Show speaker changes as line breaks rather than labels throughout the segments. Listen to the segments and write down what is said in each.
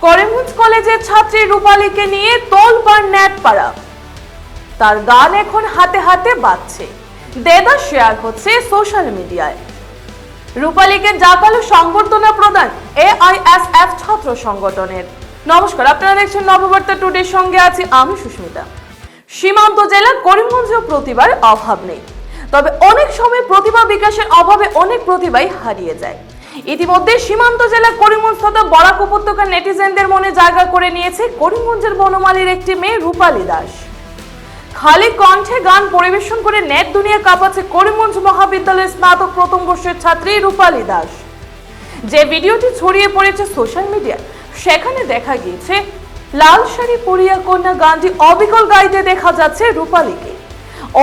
করিমগঞ্জ কলেজের ছাত্রী রূপালীকে নিয়ে তোলপাড় নেটপাড়া। তার গান এখন হাতে হাতে বাজছে, দেদার শেয়ার হচ্ছে সোশ্যাল মিডিয়ায়। রূপালীকে জাঁকালো সংবর্ধনা প্রদান AISF ছাত্র সংগঠনের। নমস্কার, আপনারা দেখছেন নববার্তা টুডের সঙ্গে আছি আমি সুস্মিতা। সীমান্ত জেলা করিমগঞ্জেও প্রতিভার অভাব নেই, তবে অনেক সময় প্রতিভা বিকাশের অভাবে অনেক প্রতিভাই হারিয়ে যায়। ইতিমধ্যে সীমান্ত জেলা করিমগঞ্জ তথা বরাক উপত্যকার নেটিজেনদের মনে জায়গা করে নিয়েছে করিমগঞ্জের বনমালীর একটি মেয়ে রূপালী দাস। খালি কণ্ঠে গান পরিবেশন করে নেট দুনিয়া কাঁপাচ্ছে করিমগঞ্জ মহাবিদ্যালয়ের স্নাতক প্রথম বর্ষের ছাত্রী রূপালী দাস। যে ভিডিওটি ছড়িয়ে পড়েছে সোশ্যাল মিডিয়ায়, সেখানে দেখা গিয়েছে লাল শাড়ি পরিয়া কন্যা গানটি অবিকল গাইতে দেখা যাচ্ছে রূপালীকে।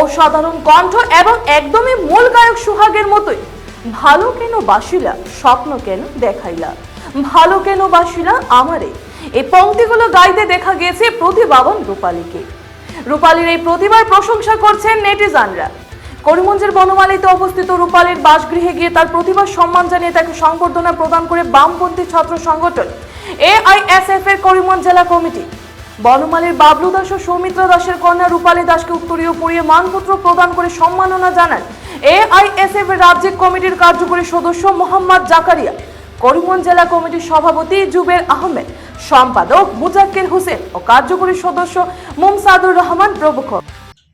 অসাধারণ কণ্ঠ এবং একদমই মূল গায়ক সোহাগের মতোই। ভালো কেন বাসিলা স্বপ্ন কেন দেখাইলা, ভালো কেন বাসিলা আমারে, এই পংক্তিগুলো গাইতে দেখা গিয়েছে প্রতিভাবান রূপালীকে। রূপালীর এই প্রতিভার প্রশংসা করছেন নেটিজনরা। করিমগঞ্জের বনমালীতে অবস্থিত রূপালীর বাসগৃহে গিয়ে তার প্রতিভার সম্মান জানিয়ে তাকে সংবর্ধনা প্রদান করে বামপন্থী ছাত্র সংগঠন AISF এর করিমগঞ্জ জেলা কমিটি। বনমালীর বাবলু দাস ও সৌমিত্র দাসের কন্যা রূপালী দাসকে উত্তরীয় পরিয়ে মানপত্র প্রদান করে সম্মাননা জানান AISF এর রাজ্যিক কমিটির কার্যকরী সদস্য মোহাম্মদ জাকারিয়া, করিমগঞ্জ জেলা কমিটির সভাপতি জুবের আহমেদ, সম্পাদক মুজাক্কির হোসেন ও কার্যকরী সদস্য মুমসাদুর রহমান প্রমুখ।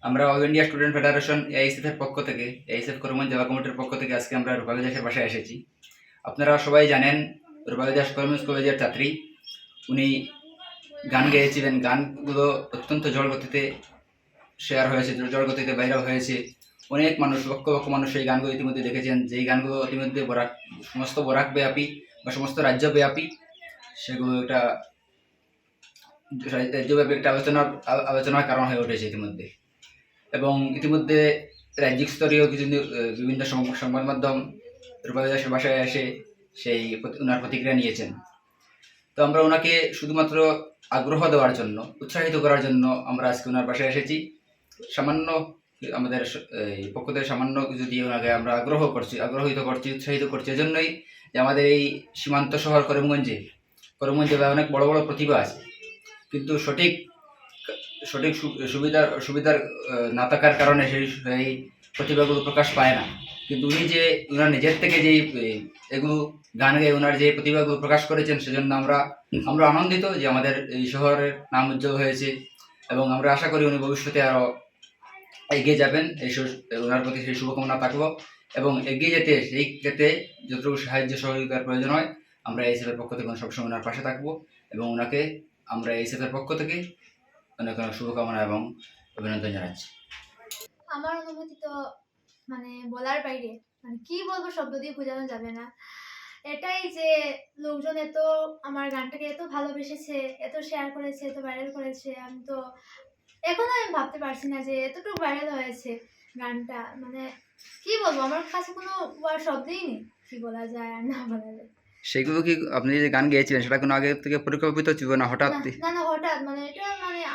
আমরা all India student federation AISF এর পক্ষ থেকে, AISF করিমগঞ্জ জেলা কমিটির পক্ষ থেকে আজকে আমরা রূপালী দাসের বাসায় এসেছি। আপনারা সবাই জানেন রূপালী দাস করিমগঞ্জ কলেজের ছাত্রী। উনি গান গেয়েছিলেন, গানগুলো অত্যন্ত জড়গতিতে শেয়ার হয়েছে, জড়গতিতে ভাইরাল হয়েছে। অনেক মানুষ, লক্ষ লক্ষ মানুষ এই গানগুলো ইতিমধ্যে দেখেছেন, যেই গানগুলো ইতিমধ্যে সমস্ত বরাক ব্যাপী বা সমস্ত রাজ্যব্যাপী, সেগুলো একটা রাজ্যব্যাপী একটা আলোচনার কারণ হয়ে উঠেছে ইতিমধ্যে। এবং ইতিমধ্যে রাজ্যিক স্তরীয় কিছু বিভিন্ন সংবাদ মাধ্যম রূপালী দাসের বাসায় এসে ওনার প্রতিক্রিয়া নিয়েছেন। তো আমরা ওনাকে শুধুমাত্র আগ্রহ দেওয়ার জন্য, উৎসাহিত করার জন্য আমরা আজকে ওনার বাসায় এসেছি। সামান্য আমাদের পক্ষ থেকে সামান্য কিছু দিয়ে ওনাকে আমরা আগ্রহিত করছি, উৎসাহিত করছি। এজন্যই যে আমাদের এই সীমান্ত শহর করিমগঞ্জে অনেক বড় বড় প্রতিভা আছে, কিন্তু সঠিক সুবিধার না থাকার কারণে সেই প্রতিভাগুলো প্রকাশ পায় না। কিন্তু উনি যে ওনার নিজের থেকে যেই এগুলো গান গেয়ে ওনার যে প্রতিভাগুলো প্রকাশ করেছেন, সেজন্য আমরা আনন্দিত যে আমাদের এই শহরের নাম উজ্জ্বল হয়েছে। এবং আমরা আশা করি উনি ভবিষ্যতে আরও এগিয়ে যাবেন, ওনার প্রতি সেই শুভকামনা থাকবো। এবং এগিয়ে যেতে সেই ক্ষেত্রে যতটুকু সাহায্য সহযোগিতার প্রয়োজন হয়, আমরা AISF এর পক্ষ থেকে সবসময় ওনার পাশে থাকবো। এবং ওনাকে আমরা AISF এর পক্ষ থেকে অনেক অনেক শুভকামনা এবং অভিনন্দন জানাচ্ছি।
আমার অনুভূতি তো বলার বাইরে, কি বলবো, শব্দ দিয়ে বোঝানো যাবে না। এটাই যে লোকজন এত আমার গানটাকে এত ভালোবেসেছে, এত শেয়ার করেছে, এত ভাইরাল করেছে। আমি ভাবতে পারছি না যে এতটুকু ভাইরাল হয়েছে গানটা। কি বলবো, আমার কাছে কোনো শব্দই নেই কি বলা যায় আর না বলা যায়।
সেগুলো কি আপনি যে গান গেয়েছিলেন সেটা কোনো আগে থেকে পরিকল্পিত ছিল না হঠাৎ?
না হঠাৎ, এটা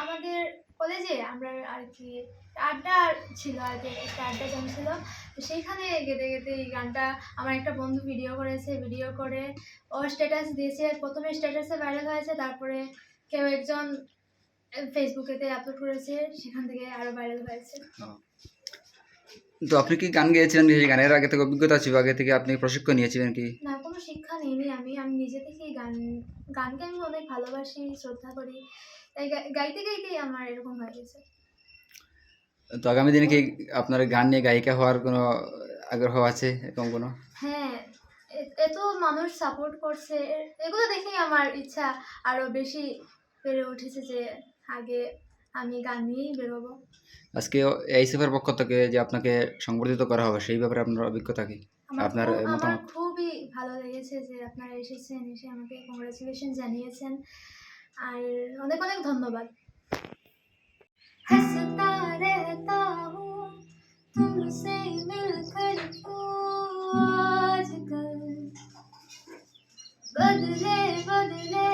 আমাদের কলেজে আমরা আর কি আড্ডা ছিল, আর কি একটা আড্ডা জমছিল। তো সেইখানে গেতে গেতে এই গানটা আমার একটা বন্ধু ভিডিও করে ও স্ট্যাটাস দিয়েছে। প্রথমে স্ট্যাটাসে ভাইরাল হয়েছে, তারপরে কেউ একজন ফেসবুকেতে আপলোড করেছে, সেখান থেকে আরো ভাইরাল হয়েছে।
তো আপনি কি গান গেয়েছিলেন, সেই গানের আগে থেকে অভিজ্ঞতা ছিল, আগে থেকে আপনি প্রশিক্ষণ নিয়েছিলেন কি?
না, কোনো শিক্ষা নিইনি। আমি নিজে থেকেই গানকে আমি অনেক ভালোবাসি, শ্রদ্ধা করি, তাই গাইতে গাইতেই আমার এরকম হয়ে গেছে।
তো আগামী দিনে কি আপনার গান নিয়ে গায়িকা হওয়ার কোনো আগ্রহ আছে এরকম কোনো?
হ্যাঁ, এত মানুষ সাপোর্ট করছে, এগুলো দেখেই আমার ইচ্ছা আরো বেশি বেড়ে উঠেছে যে আগে আমি গান নিয়েই বেরোবো।
আজকে AISF এর পক্ষ থেকে যে আপনাকে সংবর্ধিত করা হবে, সেই ব্যাপারে আপনার অভিজ্ঞতা কি? আপনার
আমার
মতামত?
খুবই ভালো লেগেছে যে আপনারা এসে আমাকে কংগ্রেচুলেশন জানিয়েছেন, আর অনেক অনেক ধন্যবাদ। हंसता रहता हूँ तुमसे मिलकर आजकल, बदले बदले